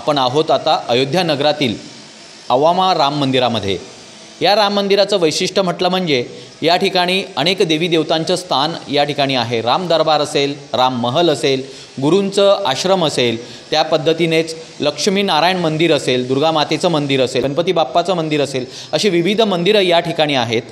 आपण आहोत आता अयोध्या नगरातील अवामा राम मंदिरामध्ये। या राम मंदिराचं वैशिष्ट्य म्हटलं म्हणजे या ठिकाणी अनेक देवी देवतांचं स्थान या ठिकाणी आहे। राम दरबार असेल, राम महल असेल, गुरूंचं आश्रम असेल, त्या पद्धतीनेच लक्ष्मी नारायण मंदिर असेल, दुर्गा मातेचं मंदिर असेल, गणपती बाप्पाचं मंदिर असेल, अशी विविध मंदिरं या ठिकाणी आहेत।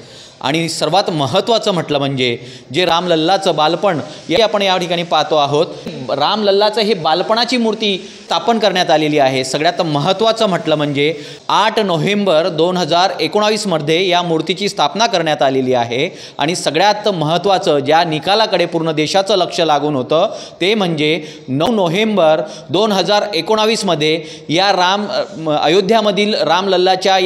आणि सर्वात महत्त्वाचं म्हटलं म्हणजे जे रामलल्लाचं बालपण हे आपण या ठिकाणी पाहतो आहोत। रामलल्लाचं हे बालपणाची मूर्ती स्थापन करण्यात आलेली आहे। सगळ्यात महत्त्वाचं म्हटलं म्हणजे 8 नोव्हेंबर 2019 मध्ये या मूर्तीची स्थापना करण्यात आलेली आहे। आणि सगळ्यात महत्त्वाचं ज्या निकालाकडे पूर्ण देशाचं लक्ष लागून होतं ते म्हणजे 9 नोव्हेंबर 2019 मध्ये या अयोध्यामधील रामलल्लाच्या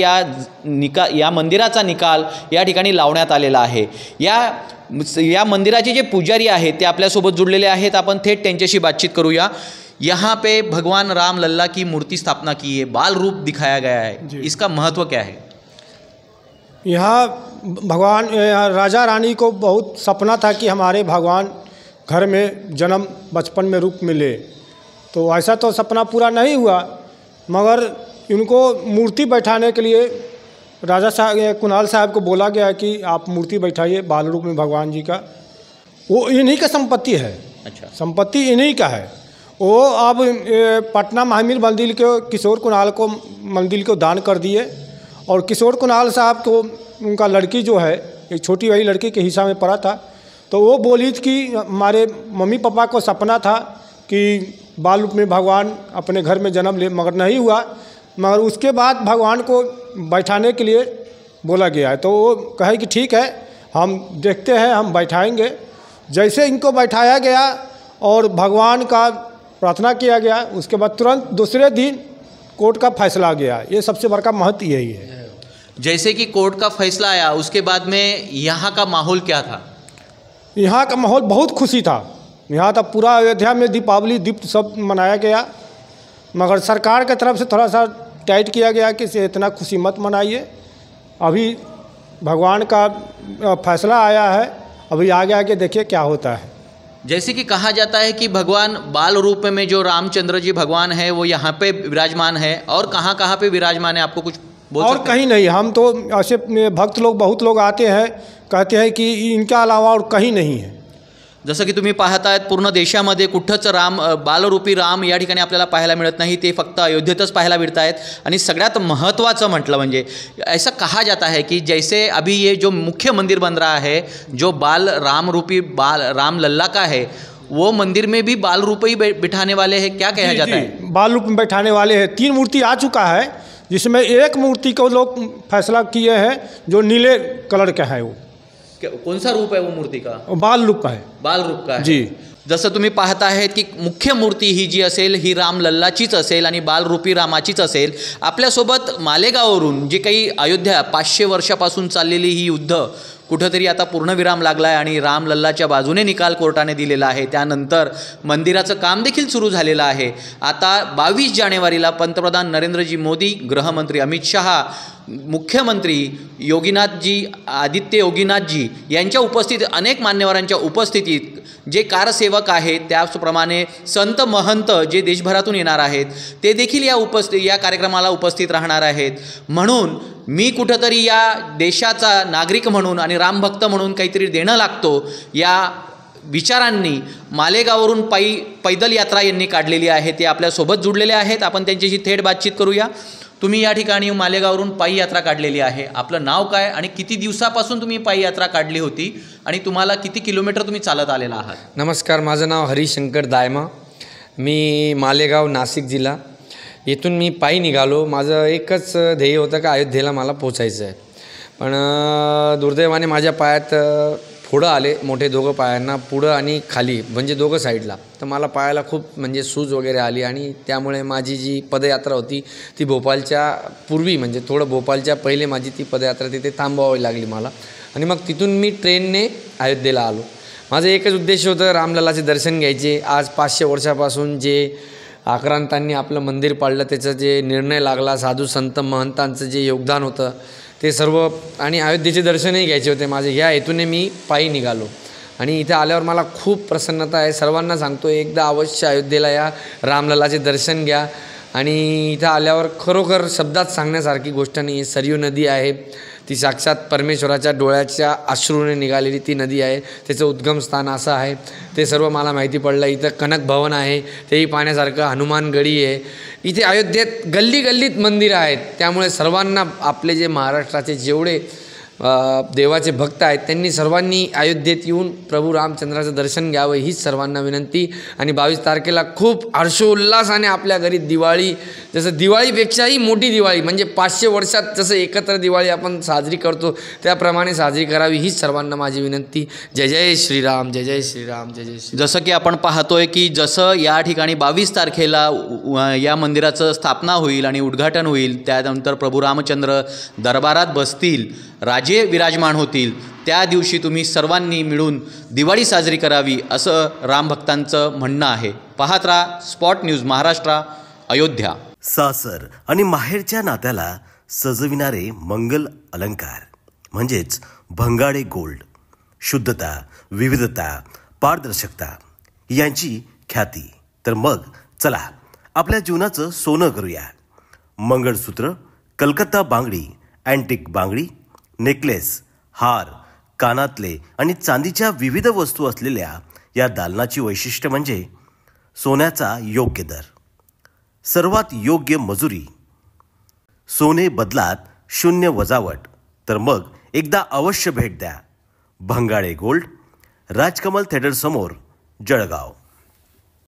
या मंदिराचा निकाल या ठिकाणी लावण्यात आलेला आहे। या मंदिराचे जे पुजारी आहेत ते आपल्यासोबत जुड़लेले आहेत। आपण थेट त्यांच्याशी बातचीत करूया। यहाँ पे भगवान राम लल्ला की मूर्ति स्थापना की है, बाल रूप दिखाया गया है, इसका महत्व क्या है? यहाँ भगवान राजा रानी को बहुत सपना था कि हमारे भगवान घर में जन्म बचपन में रूप मिले, तो ऐसा तो सपना पूरा नहीं हुआ, मगर इनको मूर्ति बैठाने के लिए राजा साहब कुणाल साहब को बोला गया कि आप मूर्ति बैठाइए बाल रूप में भगवान जी का। वो इन्हीं का संपत्ति है। अच्छा, संपत्ति इन्हीं का है। वो अब पटना महावीर मंदिर के किशोर कुणाल को मंदिर को दान कर दिए, और किशोर कुणाल साहब को उनका लड़की जो है एक छोटी वाली लड़की के हिस्सा में पड़ा था, तो वो बोली कि हमारे मम्मी पापा को सपना था कि बाल रूप में भगवान अपने घर में जन्म ले, मगर नहीं हुआ। मगर उसके बाद भगवान को बैठाने के लिए बोला गया है, तो वो कहे कि ठीक है हम देखते हैं, हम बैठाएंगे। जैसे इनको बैठाया गया और भगवान का प्रार्थना किया गया, उसके बाद तुरंत दूसरे दिन कोर्ट का फैसला आ गया। ये सबसे बड़ा महत्व यही है। जैसे कि कोर्ट का फैसला आया उसके बाद में यहाँ का माहौल क्या था? यहाँ का माहौल बहुत खुशी था। यहाँ तक पूरा अयोध्या में दीपावली दीप सब मनाया गया, मगर सरकार की तरफ से थोड़ा सा टाइट किया गया कि इसे इतना खुशी मत मनाइए। अभी भगवान का फैसला आया है, अभी आगे आगे देखिए क्या होता है। जैसे कि कहा जाता है कि भगवान बाल रूप में जो रामचंद्र जी भगवान है वो यहाँ पे विराजमान है, और कहाँ कहाँ पे विराजमान है आपको कुछ बोल और कहीं नहीं। हम तो ऐसे भक्त लोग बहुत लोग आते हैं, कहते हैं कि इनके अलावा और कहीं नहीं है। जसं की तुम्ही पाहतायत पूर्ण देशामध्ये कुठंच बालरूपी राम या ठिकाणी आपल्याला पाहायला मिळत नाही, ते फक्त अयोध्येतच पाहायला मिळत आहेत। आणि सगळ्यात महत्त्वाचं म्हटलं म्हणजे ऐसा कहा जाता है कि जैसे अभी ये जो मुख्य मंदिर बन रहा है जो राम राम लल्ला का है, वो मंदिर में भी बाल रूप ही बिठाने वाले हैं, क्या कहा जाता है? बाल रूप में बैठाने वाले हैं। 3 मूर्ति आ चुका है, जिसमें एक मूर्ति को लोग फैसला किए हैं जो नीले कलर का है। वो कौन सा रूप है वो मूर्ति का? बाल रूप का है। बाल रूप का है जी। जसं तुम्ही पाहता आहेत की मुख्य मूर्ती ही जी असेल ही राम लल्लाचीच असेल आणि बालरूपी रामाचीच असेल। आपल्यासोबत मालेगाववरून जी काही अयोध्या 500 वर्षापासून चाललेली ही युद्ध कुठंतरी आता पूर्णविराम लागला आहे आणि राम लल्लाच्या बाजूने निकाल कोर्टाने दिलेला आहे। त्यानंतर मंदिराचं काम देखील सुरू झालेलं आहे। आता 22 जानेवारीला पंतप्रधान नरेंद्रजी मोदी, गृहमंत्री अमित शहा, मुख्यमंत्री आदित्य योगीनाथजी यांच्या उपस्थितीत, अनेक मान्यवरांच्या उपस्थितीत जे कारसेवक आहेत त्याचप्रमाणे संत महंत जे देशभरातून येणार आहेत ते देखील या कार्यक्रमाला उपस्थित राहणार आहेत। म्हणून मी कुठंतरी या देशाचा नागरिक म्हणून आणि रामभक्त म्हणून काहीतरी देणं लागतो या विचारांनी मालेगाववरून पैदल यात्रा यांनी काढलेली आहे। ते आपल्यासोबत जुडलेले आहेत, आपण त्यांच्याशी थेट बातचीत करूया। तुम्ही या ठिकाणी मालेगाववरून पायी यात्रा काढलेली आहे, आपलं नाव काय आणि किती दिवसापासून तुम्ही पायी यात्रा काढली होती आणि तुम्हाला किती किलोमीटर तुम्ही चालत आलेला आहात? नमस्कार, माझं नाव हरिशंकर दायमा, मी मालेगाव नाशिक जिल्हा येथून मी पायी निघालो। माझं एकच ध्येय होतं का अयोध्येला मला पोचायचं आहे, पण दुर्दैवाने माझ्या पायात फोडं आले, मोठे दोघं पायांना, पुढं आणि खाली म्हणजे दोघं साईडला। तर मला पायाला खूप म्हणजे सूज वगैरे आली आणि त्यामुळे माझी जी पदयात्रा होती ती भोपाळच्या पूर्वी म्हणजे थोडं भोपाळच्या पहिले माझी ती पदयात्रा तिथे थांबवावी लागली मला, आणि मग तिथून मी ट्रेनने अयोध्येला आलो। माझं एकच उद्देश होतं रामलल्लाचे दर्शन घ्यायचे। आज 500 वर्षापासून जे आक्रांतांनी आपलं मंदिर पाडलं त्याचा जे निर्णय लागला, साधू संत महंतांचं जे योगदान होतं ते सर्व, आणि अयोध्येचे दर्शनही घ्यायचे होते माझे, ह्या हेतूने मी पायी निघालो। आणि इथे आल्यावर मला खूप प्रसन्नता आहे। सर्वांना सांगतो एकदा अवश्य अयोध्येला या, रामलल्लाचे दर्शन घ्या। आणि इथं आल्यावर खरोखर शब्दात सांगण्यासारखी गोष्ट नाही आहे. सरयू नदी आहे, ती साक्षात परमेश्वराच्या डोळ्याच्या अश्रूने निघालेली ती नदी आहे. त्याचं उद्गमस्थान असं आहे, ते सर्व मला माहिती पडलं. इथं कनक भवन आहे, तेही पाहण्यासारखं. हनुमान गडी आहे. इथे अयोध्येत गल्ली गल्लीत मंदिरं आहेत. त्यामुळे सर्वांना, आपले जे महाराष्ट्राचे जेवढे देवाचे भक्त आहेत त्यांनी सर्वांनी अयोध्येत येऊन प्रभू रामचंद्राचं दर्शन घ्यावं हीच सर्वांना विनंती. आणि 22 तारखेला खूप हर्षोल्लासाने आपल्या घरी दिवाळी, जसं दिवाळीपेक्षाही मोठी दिवाळी म्हणजे 500 वर्षात जसं एकत्र दिवाळी आपण साजरी करतो त्याप्रमाणे साजरी करावी हीच सर्वांना माझी विनंती. जय जय श्रीराम, जय जय श्रीराम, जय जय श्री. जसं की आपण पाहतोय की जसं या ठिकाणी 22 तारखेला या मंदिराचं स्थापना होईल आणि उद्घाटन होईल, त्यानंतर प्रभू रामचंद्र दरबारात बसतील, राजे विराजमान होतील, त्या दिवशी तुम्ही सर्वांनी मिळून दिवाळी साजरी करावी असं रामभक्तांचं म्हणणं आहे. पाहत राहा स्पॉट न्यूज महाराष्ट्र, अयोध्या. सासर आणि माहेरच्या नात्याला सजविणारे मंगल अलंकार म्हणजेच भंगाडे गोल्ड. शुद्धता, विविधता, पारदर्शकता यांची ख्याती. तर मग चला आपल्या जीवनाचं सोनं करूया. मंगळसूत्र, कलकत्ता बांगडी, अँटिक बांगडी, नेकलेस, हार, कानातले आणि चांदीच्या विविध वस्तू असलेल्या या दालनाची वैशिष्ट्य म्हणजे सोन्याचा योग्य दर, सर्वात योग्य मजुरी, सोने बदलात शून्य वजावट. तर मग एकदा अवश्य भेट द्या. भंगाडे गोल्ड, राजकमल थिएटर समोर, जळगाव.